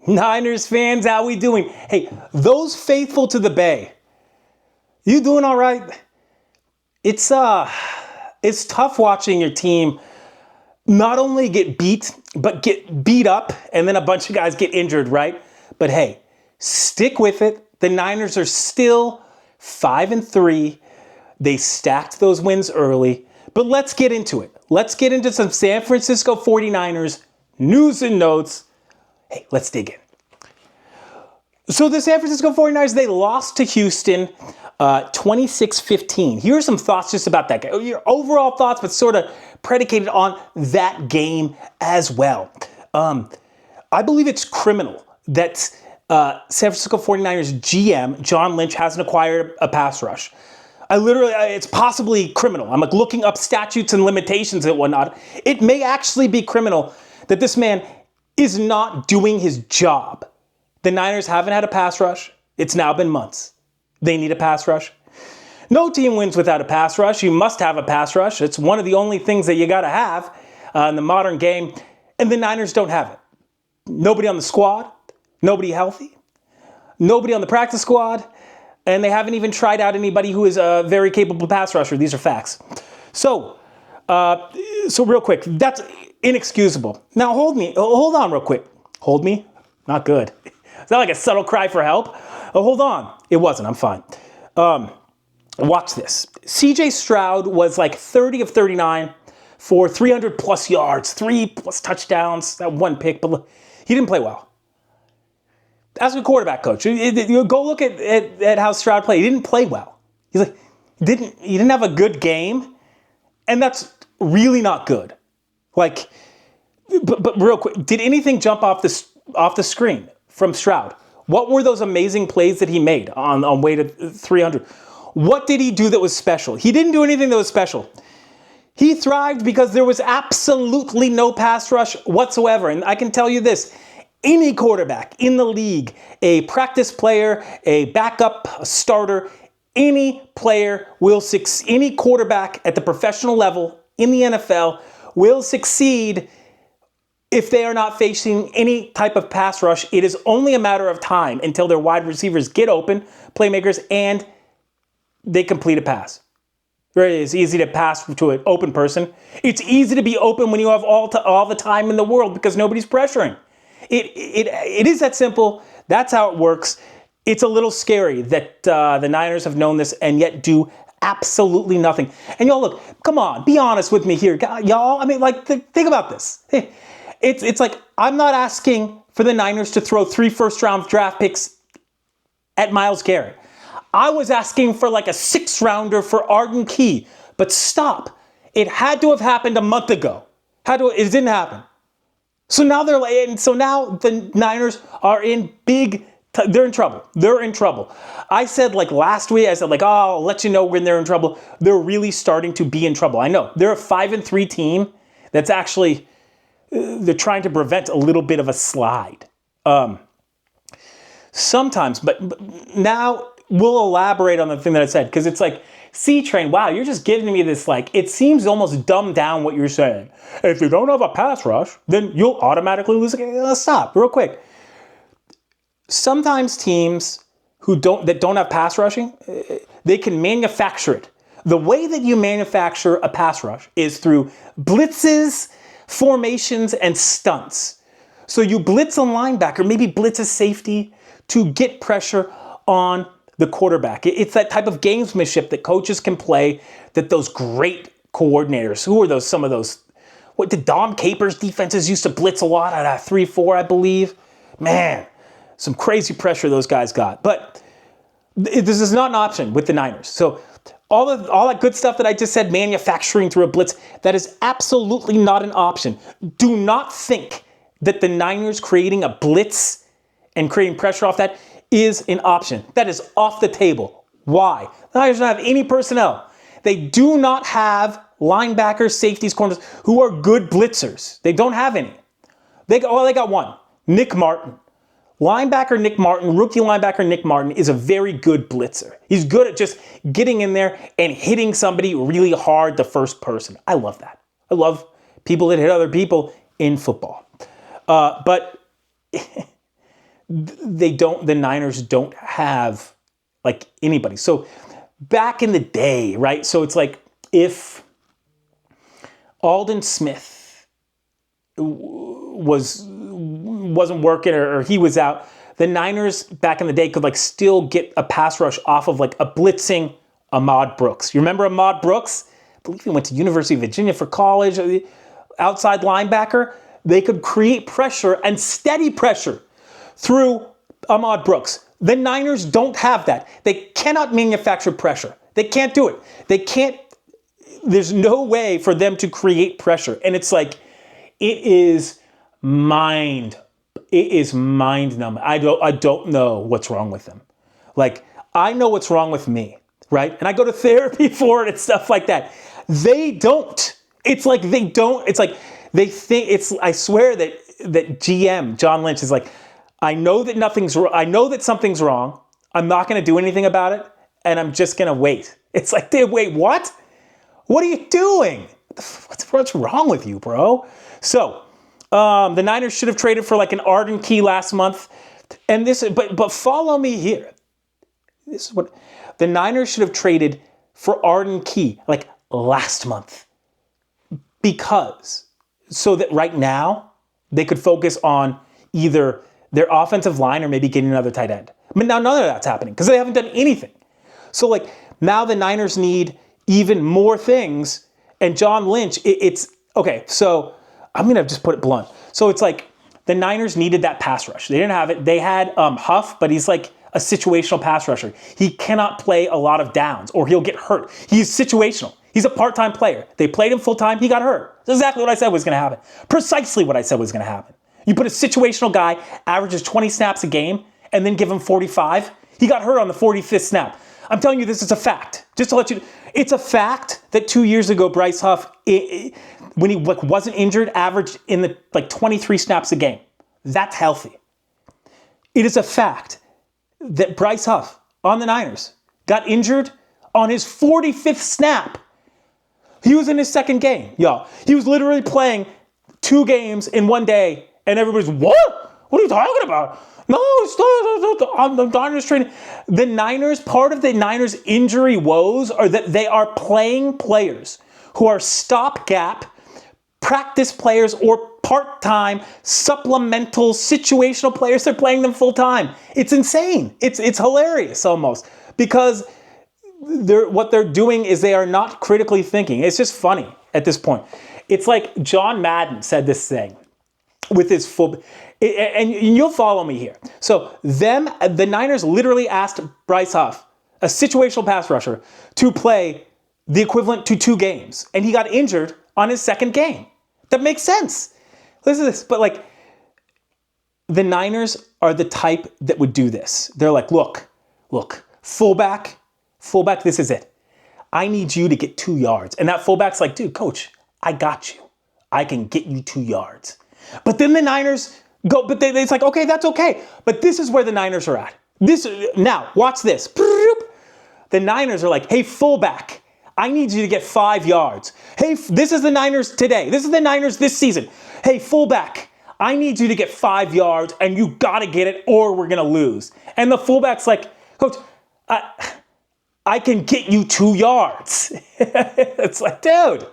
Niners fans, how we doing? Hey, those faithful to the Bay, you doing all right? It's tough watching your team not only get beat, but get beat up, and then a bunch of guys get injured, right? But hey, stick with it. The Niners are still 5-3. They stacked those wins early, but let's get into it. Let's get into some San Francisco 49ers news and notes. Hey, let's dig in. So the San Francisco 49ers, they lost to Houston 26-15. Here are some thoughts just about that game. Your overall thoughts, but sort of predicated on that game as well. I believe it's criminal that San Francisco 49ers GM John Lynch hasn't acquired a pass rush. It's possibly criminal. I'm like looking up statutes and limitations and whatnot. It may actually be criminal that this man is not doing his job. The Niners haven't had a pass rush. It's now been months. They need a pass rush. No team wins without a pass rush. You must have a pass rush. It's one of the only things that you got to have in the modern game. And the Niners don't have it. Nobody on the squad. Nobody healthy. Nobody on the practice squad. And they haven't even tried out anybody who is a very capable pass rusher. These are facts. So real quick, that's inexcusable. Now hold on real quick. Hold me? Not good. Is that like a subtle cry for help? Oh, hold on. It wasn't. I'm fine. Watch this. CJ Stroud was like 30 of 39 for 300 plus yards, 3 plus touchdowns, that one pick, but he didn't play well. As a quarterback coach, you go look at how Stroud played. He didn't play well. He didn't have a good game, and that's really not good. But real quick, did anything jump off the screen from Stroud? What were those amazing plays that he made on way to 300? What did he do that was special? He didn't do anything that was special. He thrived because there was absolutely no pass rush whatsoever. And I can tell you this, any quarterback in the league, a practice player, a backup, a starter, any player will succeed. Any quarterback at the professional level in the NFL will succeed if they are not facing any type of pass rush. It is only a matter of time until their wide receivers get open, playmakers, and they complete a pass. It's easy to pass to an open person. It's easy to be open when you have all the time in the world because nobody's pressuring. It is that simple. That's how it works. It's a little scary that the Niners have known this and yet do absolutely nothing. And y'all, look, come on, be honest with me here. Y'all, I mean, think about this. It's like, I'm not asking for the Niners to throw 3 first-round draft picks at Myles Garrett. I was asking for like a 6th-rounder for Arden Key. But stop. It had to have happened a month ago. It didn't happen. So now the Niners are they're in trouble. They're in trouble. I said last week, I'll let you know when they're in trouble. They're really starting to be in trouble. I know. They're a 5-3 team that's actually, they're trying to prevent a little bit of a slide. Sometimes, but now we'll elaborate on the thing that I said, because it's like, C-Train, wow, you're just giving me this, it seems almost dumbed down what you're saying. If you don't have a pass rush, then you'll automatically lose. Let's stop real quick. Sometimes teams that don't have pass rushing, they can manufacture it. The way that you manufacture a pass rush is through blitzes, formations, and stunts. So you blitz a linebacker, maybe blitz a safety to get pressure on the quarterback. It's that type of gamesmanship that coaches can play, that those great coordinators, who are those, some of those, what did Dom Capers defenses used to blitz a lot at 3-4, I believe? Man, some crazy pressure those guys got. But this is not an option with the Niners. So all that good stuff that I just said, manufacturing through a blitz, that is absolutely not an option. Do not think that the Niners creating a blitz and creating pressure off that is an option. That is off the table. Why? The Niners don't have any personnel. They do not have linebackers, safeties, corners who are good blitzers. They don't have any. They got one, Nick Martin. Linebacker Nick Martin, rookie linebacker Nick Martin is a very good blitzer. He's good at just getting in there and hitting somebody really hard the first person. I love that. I love people that hit other people in football. But the Niners don't have like anybody. So back in the day, right? So it's like if Alden Smith wasn't working or he was out, the Niners back in the day could like still get a pass rush off of like a blitzing Ahmad Brooks. You remember Ahmad Brooks? I believe he went to University of Virginia for college, outside linebacker. They could create pressure and steady pressure through Ahmad Brooks. The Niners don't have that. They cannot manufacture pressure. They can't do it. They can't, there's no way for them to create pressure. And it's like, it is mind numbing. I don't know what's wrong with them. Like, I know what's wrong with me, right? And I go to therapy for it and stuff like that. They don't. It's like they don't. It's like they think I swear that GM John Lynch is like, I know that nothing's wrong. I know that something's wrong. I'm not going to do anything about it, and I'm just going to wait. It's like, wait, what? What are you doing? What's wrong with you, bro? So, the Niners should have traded for like an Arden Key last month. And but follow me here. This is what the Niners should have traded for Arden Key like last month. So that right now they could focus on either their offensive line or maybe getting another tight end. But now none of that's happening because they haven't done anything. So like now the Niners need even more things. And John Lynch, it's okay. So I'm going to just put it blunt. So it's like the Niners needed that pass rush. They didn't have it. They had Huff, but he's like a situational pass rusher. He cannot play a lot of downs or he'll get hurt. He's situational. He's a part-time player. They played him full-time. He got hurt. That's exactly what I said was going to happen. Precisely what I said was going to happen. You put a situational guy, averages 20 snaps a game, and then give him 45. He got hurt on the 45th snap. I'm telling you this is a fact. Just to let you know, it's a fact that 2 years ago, Bryce Huff, when he wasn't injured, averaged in the 23 snaps a game. That's healthy. It is a fact that Bryce Huff on the Niners got injured on his 45th snap. He was in his second game, y'all. He was literally playing 2 games in one day, and everybody's, what? What are you talking about? No, the Niners training. The Niners, part of the Niners' injury woes are that they are playing players who are stopgap practice players or part-time supplemental situational players. They're playing them full-time. It's insane. It's hilarious almost because what they're doing is they are not critically thinking. It's just funny at this point. It's like John Madden said this thing with his full, and you'll follow me here. So the Niners literally asked Bryce Huff, a situational pass rusher, to play the equivalent to 2 games. And he got injured on his second game. That makes sense. Listen to this. But like, the Niners are the type that would do this. They're like, look, fullback, this is it. I need you to get 2 yards. And that fullback's like, dude, coach, I got you. I can get you 2 yards. But then the Niners go, but it's like, okay, that's okay. But this is where the Niners are at. Now, watch this. The Niners are like, hey, fullback, I need you to get 5 yards. Hey, this is the Niners today. This is the Niners this season. Hey, fullback, I need you to get 5 yards and you got to get it or we're going to lose. And the fullback's like, coach, I can get you 2 yards. It's like, dude,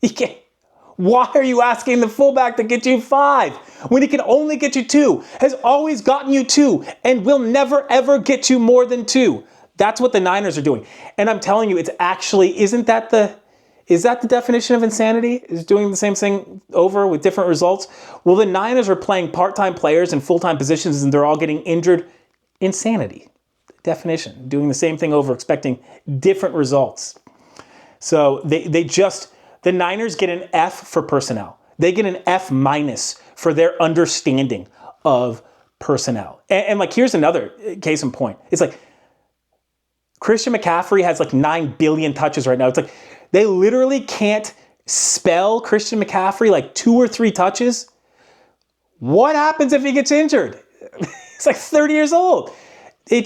you can't. Why are you asking the fullback to get you 5 when he can only get you 2, has always gotten you 2, and will never, ever get you more than 2? That's what the Niners are doing. And I'm telling you, it's actually, is that the definition of insanity? Is doing the same thing over with different results? Well, the Niners are playing part-time players in full-time positions and they're all getting injured. Insanity. Definition. Doing the same thing over, expecting different results. So the Niners get an F for personnel. They get an F- for their understanding of personnel. And like, here's another case in point. It's like, Christian McCaffrey has like 9 billion touches right now. It's like, they literally can't spell Christian McCaffrey like 2 or 3 touches. What happens if he gets injured? He's like 30 years old. The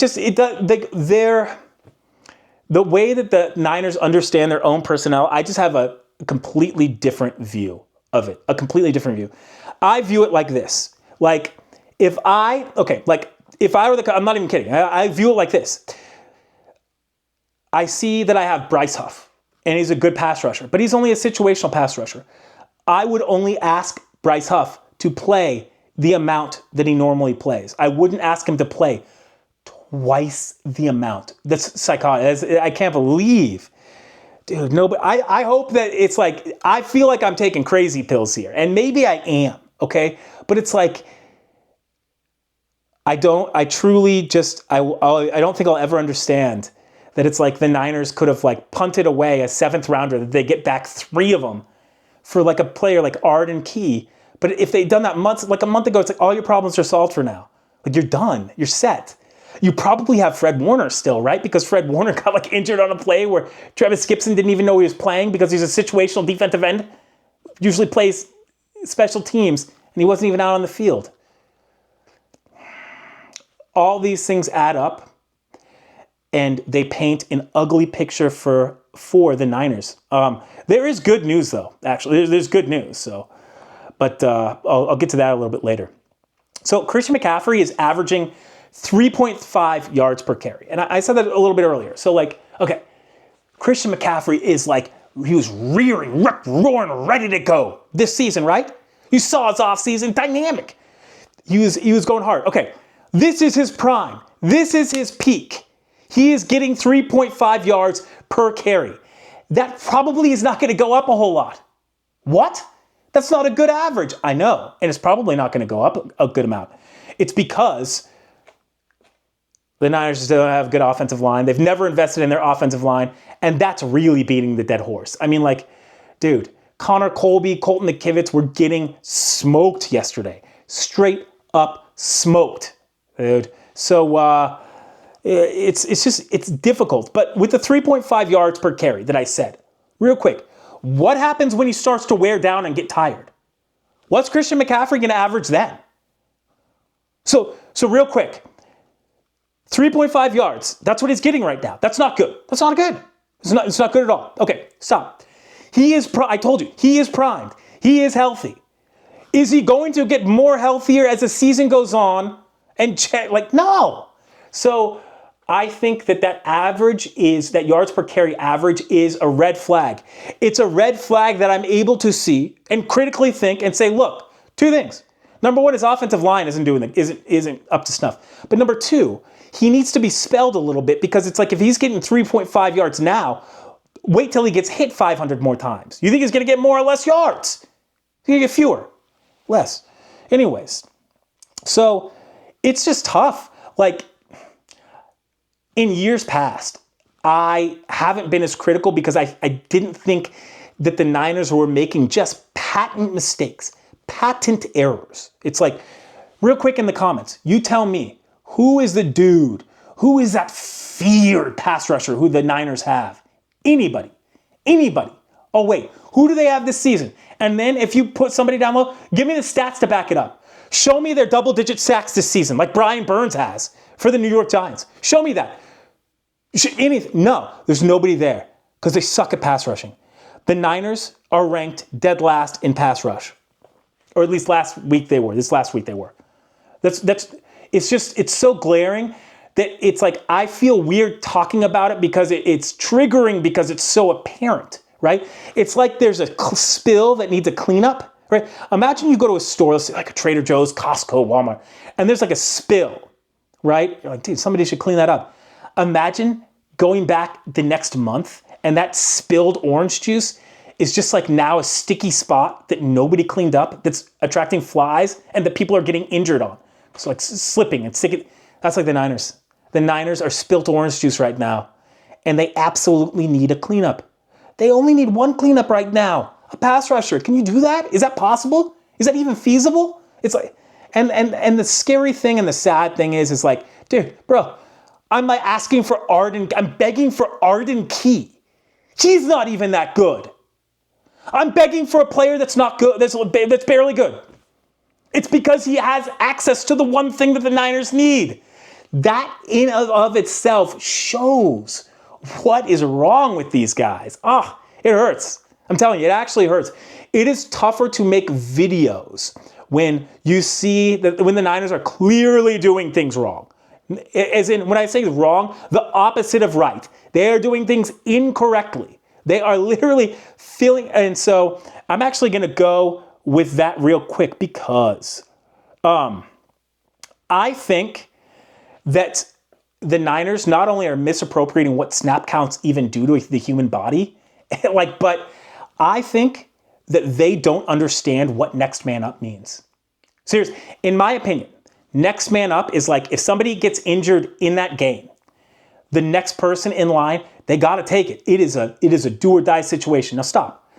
way that the Niners understand their own personnel, I just have a completely different view of it. A completely different view. I view it like this. Like, if I were I'm not even kidding. I view it like this. I see that I have Bryce Huff, and he's a good pass rusher, but he's only a situational pass rusher. I would only ask Bryce Huff to play the amount that he normally plays. I wouldn't ask him to play twice the amount. That's psychotic. I can't believe, dude. No, but I hope that it's like, I feel like I'm taking crazy pills here, and maybe I am, okay? But it's like, I don't think I'll ever understand that it's like the Niners could have like punted away a 7th rounder, that they get back 3 of them for like a player like Arden Key. But if they'd done that a month ago, it's like all your problems are solved for now. Like, you're done, you're set. You probably have Fred Warner still, right? Because Fred Warner got like injured on a play where Travis Gibson didn't even know he was playing because he's a situational defensive end. Usually plays special teams, and he wasn't even out on the field. All these things add up, and they paint an ugly picture for the Niners. There is good news, though. Actually, there's good news. So, but I'll get to that a little bit later. So Christian McCaffrey is averaging 3.5 yards per carry, and I said that a little bit earlier. So like, okay, Christian McCaffrey is like, he was rearing, roaring, ready to go this season, right? You saw his offseason, dynamic. He was going hard. Okay, this is his prime. This is his peak. He is getting 3.5 yards per carry. That probably is not going to go up a whole lot. What? That's not a good average. I know. And it's probably not going to go up a good amount. It's because the Niners just don't have a good offensive line. They've never invested in their offensive line. And that's really beating the dead horse. I mean, like, dude, Connor Colby, Colton McKivitz were getting smoked yesterday. Straight up smoked, dude. So, it's difficult. But with the 3.5 yards per carry that I said, real quick, what happens when he starts to wear down and get tired? What's Christian McCaffrey going to average then? So real quick, 3.5 yards. That's what he's getting right now. That's not good. That's not good. It's not good at all. Okay, stop. I told you, he is primed. He is healthy. Is he going to get more healthier as the season goes on? No. So I think that average that yards per carry average is a red flag. It's a red flag that I'm able to see and critically think and say, look, 2 things. Number 1, his offensive line isn't up to snuff. But number 2, he needs to be spelled a little bit, because it's like, if he's getting 3.5 yards now, wait till he gets hit 500 more times. You think he's going to get more or less yards? He's going to get fewer, less. Anyways, so it's just tough. Like, in years past, I haven't been as critical because I didn't think that the Niners were making just patent mistakes, patent errors. It's like, real quick in the comments, you tell me, who is the dude? Who is that feared pass rusher who the Niners have? Anybody. Oh wait, who do they have this season? And then if you put somebody down low, give me the stats to back it up. Show me their double-digit sacks this season, like Brian Burns has for the New York Giants. Show me that. No, there's nobody there because they suck at pass rushing. The Niners are ranked dead last in pass rush, or at least last week they were. It's so glaring that it's like, I feel weird talking about it because it's triggering, because it's so apparent, right? It's like there's a spill that needs a cleanup, right? Imagine you go to a store, let's say like a Trader Joe's, Costco, Walmart, and there's like a spill, right? You're like, dude, somebody should clean that up. Imagine going back the next month and that spilled orange juice is just like now a sticky spot that nobody cleaned up, that's attracting flies and that people are getting injured on. So like slipping and sticking. That's like the Niners. The Niners are spilt orange juice right now, and they absolutely need a cleanup. They only need 1 cleanup right now. A pass rusher. Can you do that? Is that possible? Is that even feasible? It's like, and the scary thing and the sad thing is like, dude, bro, I'm like asking for I'm begging for Arden Key. He's not even that good. I'm begging for a player that's not good, that's barely good. It's because he has access to the one thing that the Niners need. That in and of itself shows what is wrong with these guys. It hurts. I'm telling you, it actually hurts. It is tougher to make videos when you see that when the Niners are clearly doing things wrong. As in, when I say wrong, the opposite of right. They are doing things incorrectly. They are literally feeling, and so I'm actually going to go with that real quick because I think that the Niners not only are misappropriating what snap counts even do to the human body, but I think that they don't understand what next man up means. Seriously, in my opinion, next man up is like if somebody gets injured in that game, the next person in line, they got to take it. It is a do or die situation. Now stop.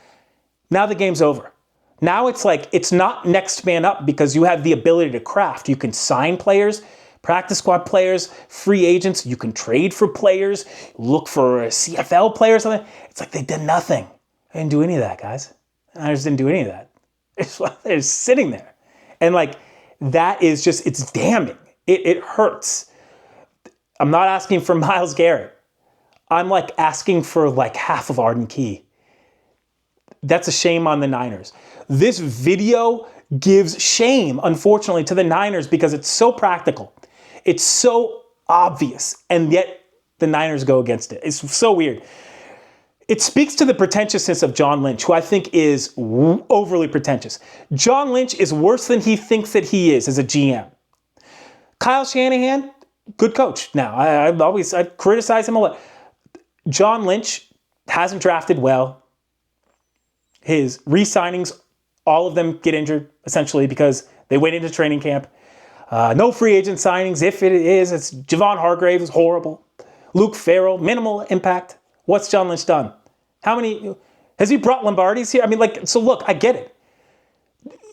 Now the game's over. Now it's like, it's not next man up because you have the ability to craft. You can sign players, practice squad players, free agents. You can trade for players, look for a CFL player or something. It's like they did nothing. They didn't do any of that, guys. I just didn't do any of that. They're just sitting there. And like, that is just, it's damning. It hurts. I'm not asking for Myles Garrett. I'm like asking for like half of Arden Key. That's a shame on the Niners. This video gives shame, unfortunately, to the Niners because it's so practical. It's so obvious, and yet the Niners go against it. It's so weird. It speaks to the pretentiousness of John Lynch, who I think is overly pretentious. John Lynch is worse than he thinks that he is as a GM. Kyle Shanahan, good coach. Now, I criticize him a lot. John Lynch hasn't drafted well. His re-signings, all of them get injured, essentially, because they went into training camp. No free agent signings. If it is, it's Javon Hargrave is horrible. Luke Farrell, minimal impact. What's John Lynch done? How many? Has he brought Lombardi's here? I mean, like, so look, I get it.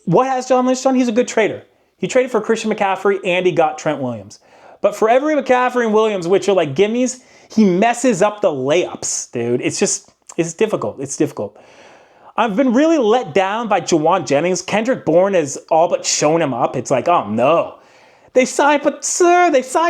What has John Lynch done? He's a good trader. He traded for Christian McCaffrey and he got Trent Williams. But for every McCaffrey and Williams, which are like gimmies, he messes up the layups, dude. It's difficult. It's difficult. I've been really let down by Juwan Jennings. Kendrick Bourne has all but shown him up. It's like, oh no. They signed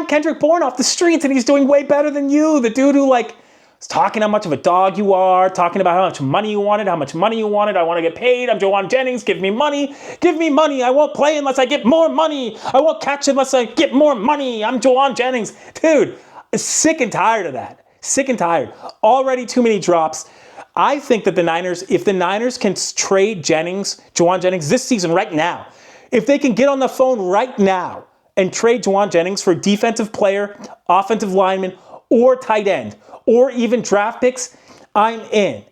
Kendrick Bourne off the streets and he's doing way better than you. The dude who like was talking how much of a dog you are, talking about how much money you wanted, I want to get paid. I'm Juwan Jennings. Give me money. Give me money. I won't play unless I get more money. I won't catch unless I get more money. I'm Juwan Jennings. Dude, sick and tired of that. Sick and tired. Already too many drops. I think that the Niners, if the Niners can trade Juwan Jennings this season right now, if they can get on the phone right now and trade Juwan Jennings for defensive player, offensive lineman, or tight end, or even draft picks, I'm in.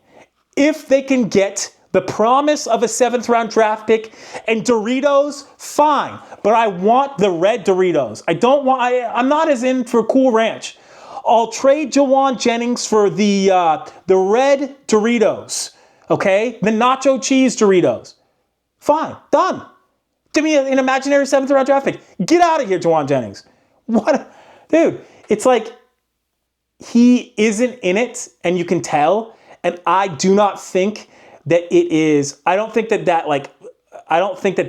If they can get the promise of a 7th round draft pick and Doritos, fine. But I want the red Doritos. I'm not as in for Cool Ranch. I'll trade Juwan Jennings for the red Doritos, okay? The nacho cheese Doritos. Fine, done. Give me an imaginary 7th round draft pick. Get out of here, Juwan Jennings. What? Dude, it's like he isn't in it, and you can tell. And I do not think that it is, I don't think that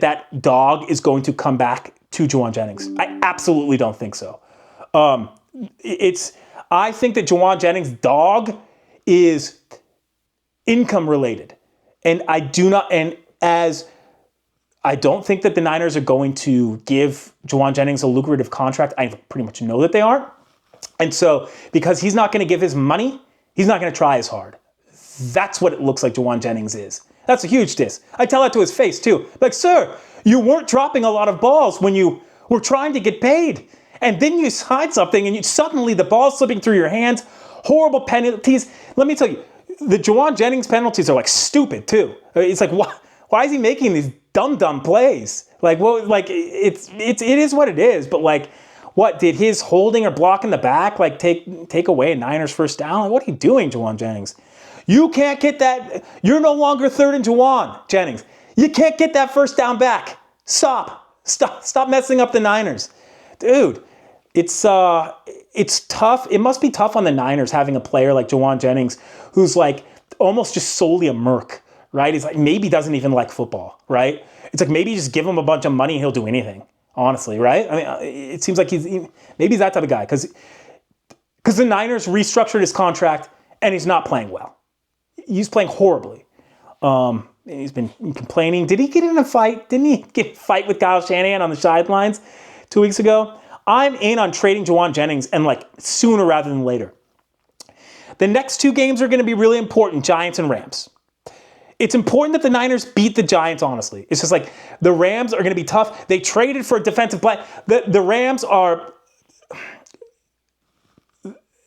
that dog is going to come back to Juwan Jennings. I absolutely don't think so. I think that Juwan Jennings' dog is income related. And I don't think that the Niners are going to give Juwan Jennings a lucrative contract. I pretty much know that they aren't. And so, because he's not going to give his money, he's not going to try as hard. That's what it looks like Juwan Jennings is. That's a huge diss. I tell that to his face too. Like, sir, you weren't dropping a lot of balls when you were trying to get paid. And then you hide something and suddenly the ball's slipping through your hands. Horrible penalties. Let me tell you, the Juwan Jennings penalties are like stupid too. It's like, why is he making these dumb plays? Like, well, like it is what it is. But like, what did his holding or block in the back like take away a Niners first down? Like, what are you doing, Juwan Jennings? You can't get that. You're no longer third and Juwan Jennings. You can't get that first down back. Stop messing up the Niners, dude. It's tough. It must be tough on the Niners having a player like Juwan Jennings who's like almost just solely a merc, right? He's like maybe doesn't even like football, right? It's like maybe you just give him a bunch of money and he'll do anything, honestly, right? I mean, it seems like maybe he's that type of guy because the Niners restructured his contract and he's not playing well. He's playing horribly. He's been complaining. Did he get in a fight? Didn't he get in a fight with Kyle Shanahan on the sidelines 2 weeks ago? I'm in on trading Juwan Jennings, and like sooner rather than later. The next 2 games are going to be really important, Giants and Rams. It's important that the Niners beat the Giants, honestly. It's just like the Rams are going to be tough. They traded for a defensive play. The Rams are,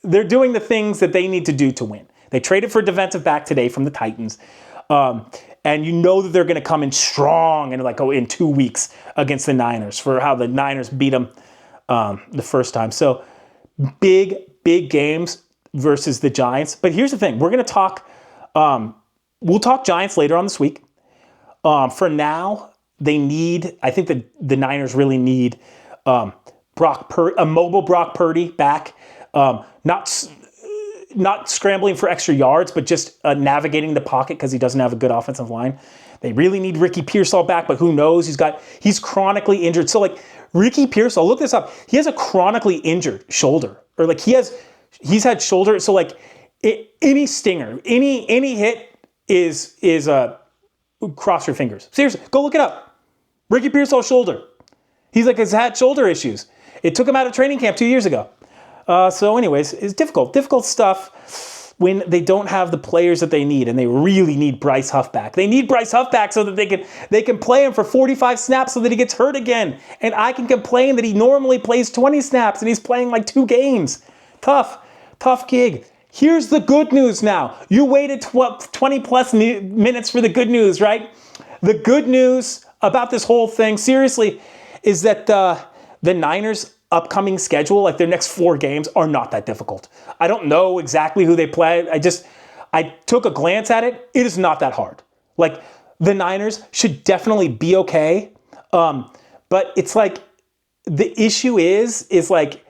they're doing the things that they need to do to win. They traded for a defensive back today from the Titans. And you know that they're going to come in strong in 2 weeks against the Niners for how the Niners beat them the first time. So big games versus the Giants. But here's the thing. We're going to talk, we'll talk Giants later on this week. For now, I think that the Niners really need a mobile Brock Purdy back. Not scrambling for extra yards, but just navigating the pocket because he doesn't have a good offensive line. They really need Ricky Pearsall back, but who knows? He's chronically injured. So like Ricky Pearsall, look this up. He has a chronically injured shoulder, or like he's had shoulder. So like any stinger, any hit is cross your fingers. Seriously, go look it up. Ricky Pearsall's shoulder. Has had shoulder issues. It took him out of training camp 2 years ago. So anyways, it's difficult stuff when they don't have the players that they need, and they really need Bryce Huff back. They need Bryce Huff back so that they can play him for 45 snaps so that he gets hurt again. And I can complain that he normally plays 20 snaps and he's playing like 2 games. Tough gig. Here's the good news now. You waited 20 plus minutes for the good news, right? The good news about this whole thing, seriously, is that the Niners' upcoming schedule, like their next 4 games, are not that difficult. I don't know exactly who they play. I took a glance at it. It is not that hard. Like the Niners should definitely be okay. But it's like the issue is like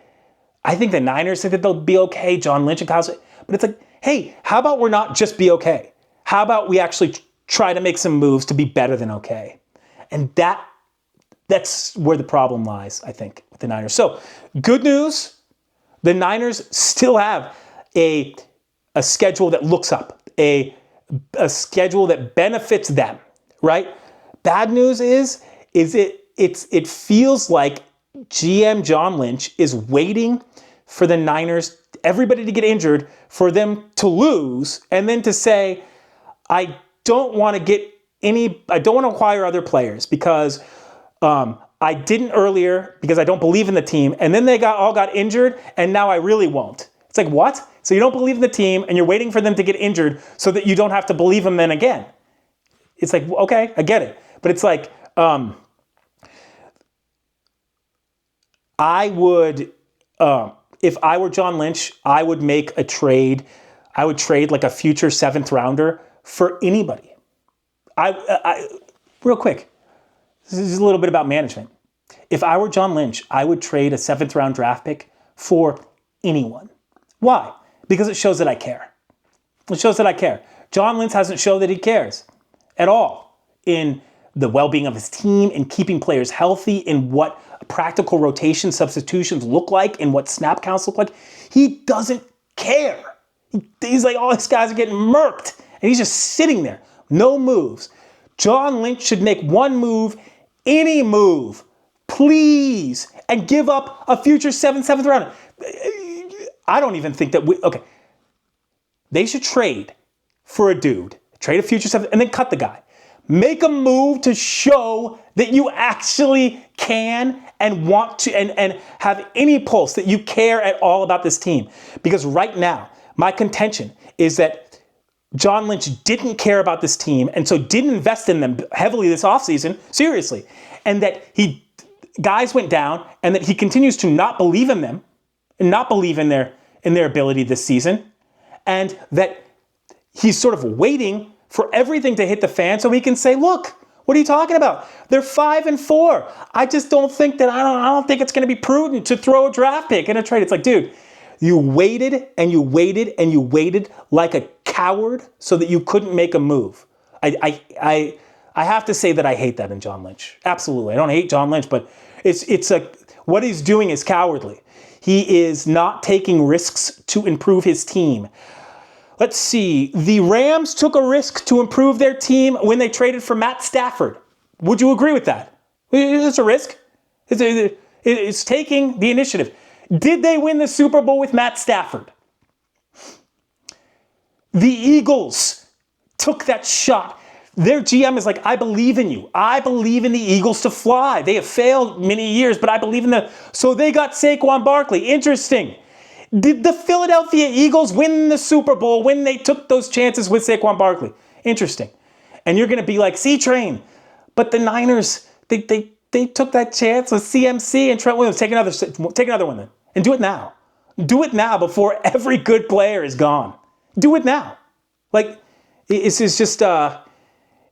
I think the Niners think that they'll be okay. John Lynch and Kyle, but it's like, hey, how about we're not just be okay? How about we actually try to make some moves to be better than okay? And that's where the problem lies, I think, with the Niners. So, good news, the Niners still have a schedule that looks up, a schedule that benefits them, right? Bad news is it feels like GM John Lynch is waiting for the Niners, everybody to get injured, for them to lose, and then to say, I don't want to acquire other players because I didn't earlier because I don't believe in the team. And then they all got injured, and now I really won't. It's like, what? So you don't believe in the team, and you're waiting for them to get injured so that you don't have to believe them then again. It's like, okay, I get it. But it's like, I would, if I were John Lynch, I would make a trade. I would trade like a future 7th rounder for anybody. Real quick. This is a little bit about management. If I were John Lynch, I would trade a 7th round draft pick for anyone. Why? Because it shows that I care. It shows that I care. John Lynch hasn't shown that he cares at all in the well-being of his team, in keeping players healthy, in what practical rotation substitutions look like, in what snap counts look like. He doesn't care. He's like, all these guys are getting murked. And he's just sitting there. No moves. John Lynch should make one move, any move, please, and give up a future 7th rounder. I don't even think that okay. They should trade for a dude, trade a future 7th, and then cut the guy. Make a move to show that you actually can and want to and have any pulse, that you care at all about this team. Because right now, my contention is that John Lynch didn't care about this team, and so didn't invest in them heavily this offseason, seriously. And that guys went down, and that he continues to not believe in them, and not believe in their ability this season, and that he's sort of waiting for everything to hit the fan so he can say, look, what are you talking about? They're 5-4. I just don't think that, I don't think it's going to be prudent to throw a draft pick in a trade. It's like, dude, you waited and you waited and you waited like a coward so that you couldn't make a move. I have to say that I hate that in John Lynch. Absolutely. I don't hate John Lynch, but what he's doing is cowardly. He is not taking risks to improve his team. Let's see. The Rams took a risk to improve their team when they traded for Matt Stafford. Would you agree with that? It's a risk. It's taking the initiative. Did they win the Super Bowl with Matt Stafford? The Eagles took that shot. Their GM is like, I believe in you. I believe in the Eagles to fly. They have failed many years, but I believe in them. So they got Saquon Barkley. Interesting. Did the Philadelphia Eagles win the Super Bowl when they took those chances with Saquon Barkley? Interesting. And you're going to be like, C-Train. But the Niners, they took that chance with CMC and Trent Williams. Take another one then. And do it now. Do it now before every good player is gone. Do it now. Like, it's just,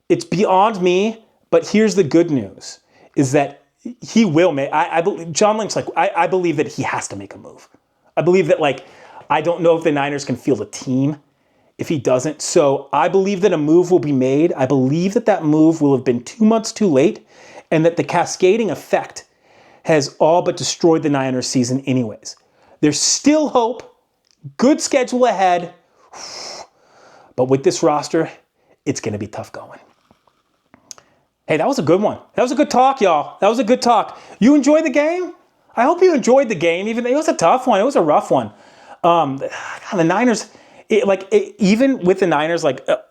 it's beyond me. But here's the good news, is that he will make, I believe, John Lynch, like, I believe that he has to make a move. I believe that, like, I don't know if the Niners can field a team if he doesn't. So I believe that a move will be made. I believe that that move will have been 2 months too late, and that the cascading effect has all but destroyed the Niners season anyways. There's still hope. Good schedule ahead. But with this roster, it's going to be tough going. Hey, that was a good one. That was a good talk, y'all. That was a good talk. You enjoyed the game? I hope you enjoyed the game. Even it was a tough one. It was a rough one. God, the Niners, even with the Niners,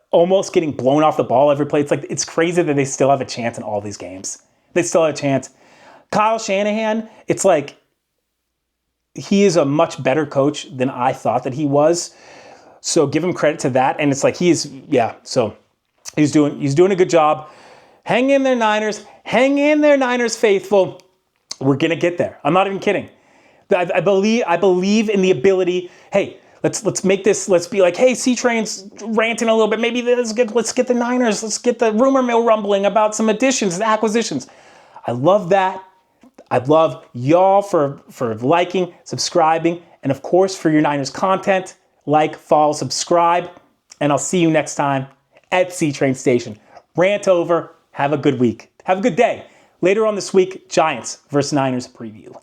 almost getting blown off the ball every play, it's crazy that they still have a chance in all these games. They still have a chance. Kyle Shanahan, it's like he is a much better coach than I thought that he was. So give him credit to that. And it's like so he's doing a good job. Hang in there, Niners. Hang in there, Niners faithful. We're gonna get there. I'm not even kidding. I believe in the ability. Hey, let's make this. Let's be like, hey, C-Train's ranting a little bit. Maybe let's get the Niners. Let's get the rumor mill rumbling about some additions and acquisitions. I love that. I love y'all for liking, subscribing, and of course for your Niners content. Like, follow, subscribe, and I'll see you next time at C-Train Station. Rant over. Have a good week. Have a good day. Later on this week, Giants versus Niners preview.